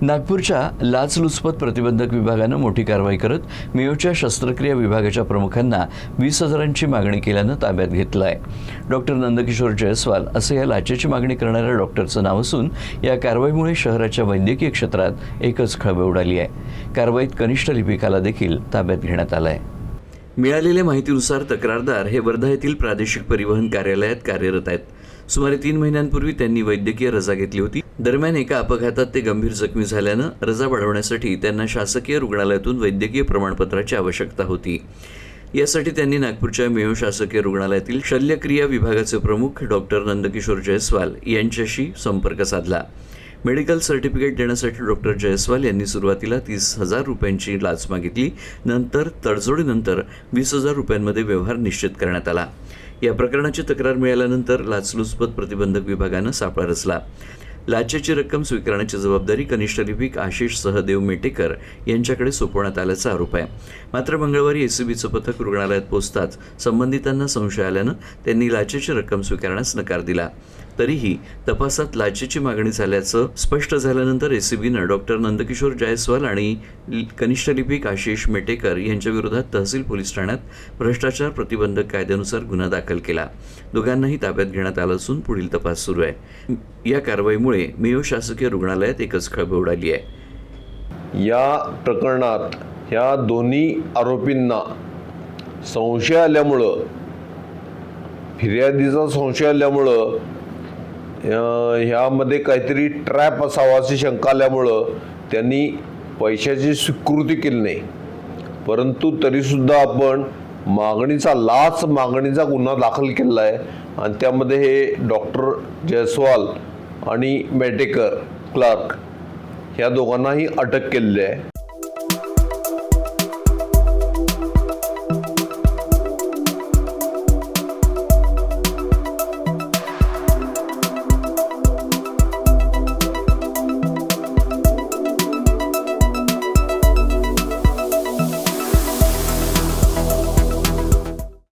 नागपूरच्या लाचलुचपत प्रतिबंधक विभागानं मोठी कारवाई करत मेयोच्या शस्त्रक्रिया विभागाच्या प्रमुखांना 20,000ची मागणी केल्यानं ताब्यात घेतलं आहे। डॉक्टर नंदकिशोर जयस्वाल असं या लाचेची मागणी करणाऱ्या डॉक्टरचं नाव असून या कारवाईमुळे शहराच्या वैद्यकीय क्षेत्रात एकच खळबळ उडाली आहे। कारवाईत कनिष्ठ लिपिकाला देखील ताब्यात घेण्यात आलं आहे। मिळालेल्या माहितीनुसार तक्रारदार हे वर्धा येथील प्रादेशिक परिवहन कार्यालयात कार्यरत आहेत। सुमारे 3 महिन्यांपूर्वी त्यांनी वैद्यकीय रजा घेतली होती। दरम्यान एका अपघातात ते गंभीर जखमी झाल्यानं रजा वाढवण्यासाठी त्यांना शासकीय रुग्णालयातून वैद्यकीय प्रमाणपत्राची आवश्यकता होती। यासाठी त्यांनी नागपूरच्या मेयो शासकीय रुग्णालयातील शल्यक्रिया विभागाचे प्रमुख डॉक्टर नंदकिशोर जयस्वाल यांच्याशी संपर्क साधला। मेडिकल सर्टिफिकेट देण्यासाठी डॉक्टर जयस्वाल यांनी सुरुवातीला 30,000 रुपयांची लाच मागितली। नंतर तडजोडीनंतर 20,000 रुपयांमध्ये व्यवहार निश्चित करण्यात आला। या प्रकरणाची तक्रार मिळाल्यानंतर लाचलुचपत प्रतिबंधक विभागानं सापळा रचला। लाचेची रक्कम स्वीकारण्याची जबाबदारी कनिष्ठ लिपिक आशिष सहदेव मेटेकर यांच्याकडे सोपवण्यात आल्याचा आरोप आहे। मात्र मंगळवारी एसीबीचं पथक रुग्णालयात पोहोचताच संबंधितांना संशय आल्यानं त्यांनी लाचेची रक्कम स्वीकारण्यास नकार दिला। तरीही तपासात लाचेची मागणी झाल्याचं स्पष्ट झाल्यानंतर एसीबीनं डॉक्टर नंदकिशोर जयस्वाल आणि कनिष्ठ लिपिक आशिष मेटेकर यांच्या विरोधात तहसील पोलीस ठाण्यात भ्रष्टाचार प्रतिबंधक कायद्यानुसार गुन्हा दाखल केला। दोघांनाही ताब्यात घेण्यात आलं असून पुढील तपास सुरू आहे। या कारवाईमुळे मेयो शासकीय रुग्णालयात एकच खळबळ उडाली आहे। या प्रकरणात ह्या दोन्ही आरोपींना संशय आल्यामुळं, फिर्यादीचा संशय आल्यामुळं ह्यामध्ये काहीतरी ट्रॅप असावा अशी शंका आल्यामुळं त्यांनी पैशाची स्वीकृती केली नाही। परंतु तरीसुद्धा आपण लाच मागणीचा गुन्हा दाखल केला आहे आणि त्यामध्ये हे डॉक्टर जयस्वाल आणि मेटेकर क्लार्क ह्या दोघांनाही अटक केलेली आहे।